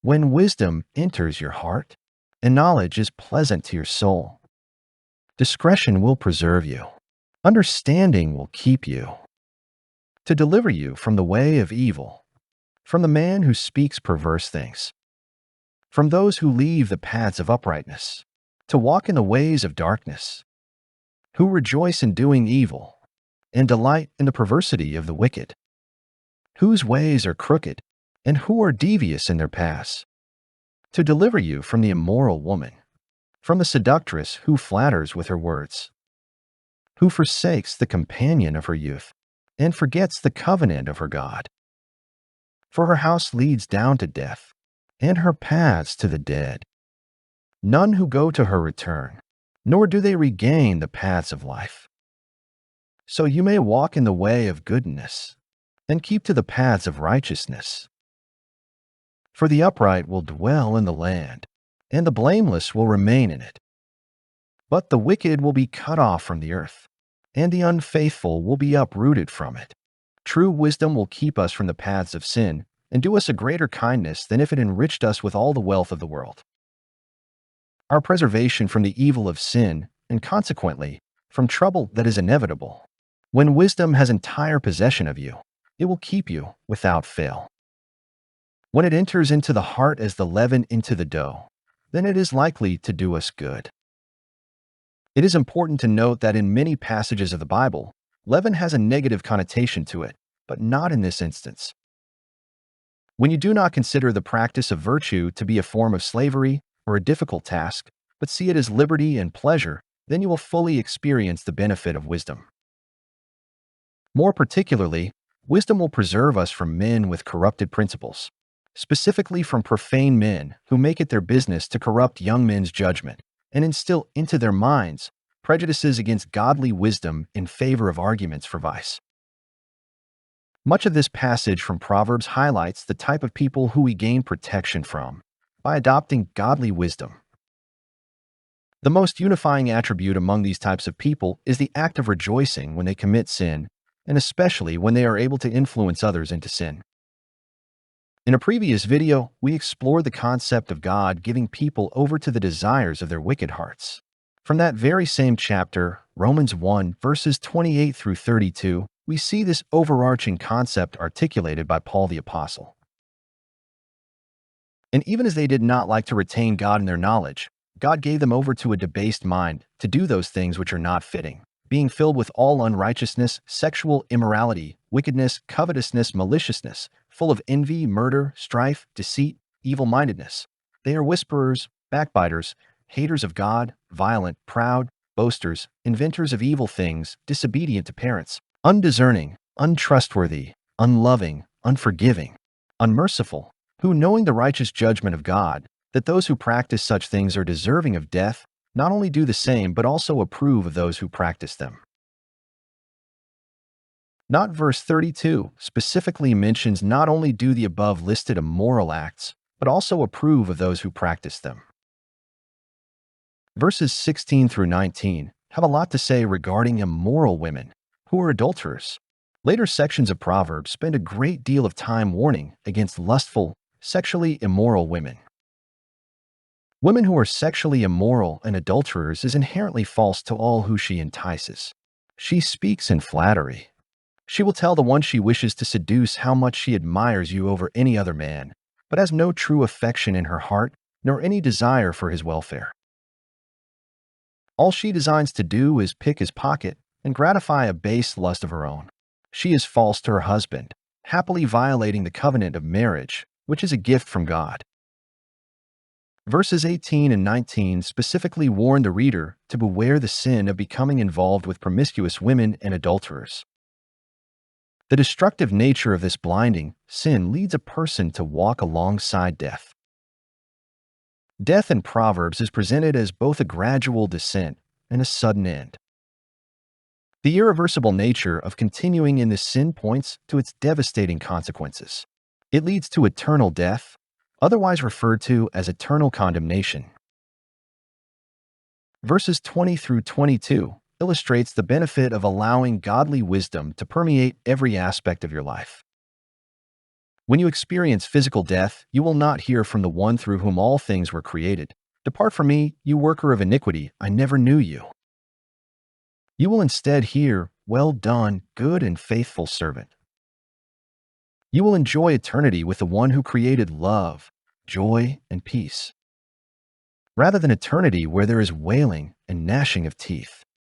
When wisdom enters your heart, and knowledge is pleasant to your soul, discretion will preserve you. Understanding will keep you, to deliver you from the way of evil, from the man who speaks perverse things, from those who leave the paths of uprightness, to walk in the ways of darkness, who rejoice in doing evil, and delight in the perversity of the wicked, whose ways are crooked, and who are devious in their paths, to deliver you from the immoral woman, from the seductress who flatters with her words, who forsakes the companion of her youth, and forgets the covenant of her God. For her house leads down to death, and her paths to the dead. None who go to her return, nor do they regain the paths of life. So you may walk in the way of goodness, and keep to the paths of righteousness. For the upright will dwell in the land, and the blameless will remain in it. But the wicked will be cut off from the earth, and the unfaithful will be uprooted from it. True wisdom will keep us from the paths of sin and do us a greater kindness than if it enriched us with all the wealth of the world. Our preservation from the evil of sin, and consequently, from trouble that is inevitable. When wisdom has entire possession of you, it will keep you without fail. When it enters into the heart as the leaven into the dough, then it is likely to do us good. It is important to note that in many passages of the Bible, leaven has a negative connotation to it, but not in this instance. When you do not consider the practice of virtue to be a form of slavery or a difficult task, but see it as liberty and pleasure, then you will fully experience the benefit of wisdom. More particularly, wisdom will preserve us from men with corrupted principles, specifically from profane men who make it their business to corrupt young men's judgment and instill into their minds prejudices against godly wisdom in favor of arguments for vice. Much of this passage from Proverbs highlights the type of people who we gain protection from by adopting godly wisdom. The most unifying attribute among these types of people is the act of rejoicing when they commit sin, and especially when they are able to influence others into sin. In a previous video, we explored the concept of God giving people over to the desires of their wicked hearts. From that very same chapter, Romans 1, verses 28 through 32, we see this overarching concept articulated by Paul the Apostle. And even as they did not like to retain God in their knowledge, God gave them over to a debased mind to do those things which are not fitting, being filled with all unrighteousness, sexual immorality, wickedness, covetousness, maliciousness, full of envy, murder, strife, deceit, evil-mindedness. They are whisperers, backbiters, haters of God, violent, proud, boasters, inventors of evil things, disobedient to parents, undiscerning, untrustworthy, unloving, unforgiving, unmerciful, who, knowing the righteous judgment of God, that those who practice such things are deserving of death, not only do the same but also approve of those who practice them. Not verse 32 specifically mentions not only do the above listed immoral acts, but also approve of those who practice them. Verses 16 through 19 have a lot to say regarding immoral women, who are adulterers. Later sections of Proverbs spend a great deal of time warning against lustful, sexually immoral women. Women who are sexually immoral and adulterers is inherently false to all who she entices. She speaks in flattery. She will tell the one she wishes to seduce how much she admires you over any other man, but has no true affection in her heart, nor any desire for his welfare. All she designs to do is pick his pocket and gratify a base lust of her own. She is false to her husband, happily violating the covenant of marriage, which is a gift from God. Verses 18 and 19 specifically warn the reader to beware the sin of becoming involved with promiscuous women and adulterers. The destructive nature of this blinding sin leads a person to walk alongside death. Death in Proverbs is presented as both a gradual descent and a sudden end. The irreversible nature of continuing in this sin points to its devastating consequences. It leads to eternal death, otherwise referred to as eternal condemnation. Verses 20 through 22 illustrates the benefit of allowing godly wisdom to permeate every aspect of your life. When you experience physical death, you will not hear from the one through whom all things were created. Depart from me, you worker of iniquity, I never knew you. You will instead hear, well done, good and faithful servant. You will enjoy eternity with the one who created love, joy, and peace, rather than eternity where there is wailing and gnashing of teeth.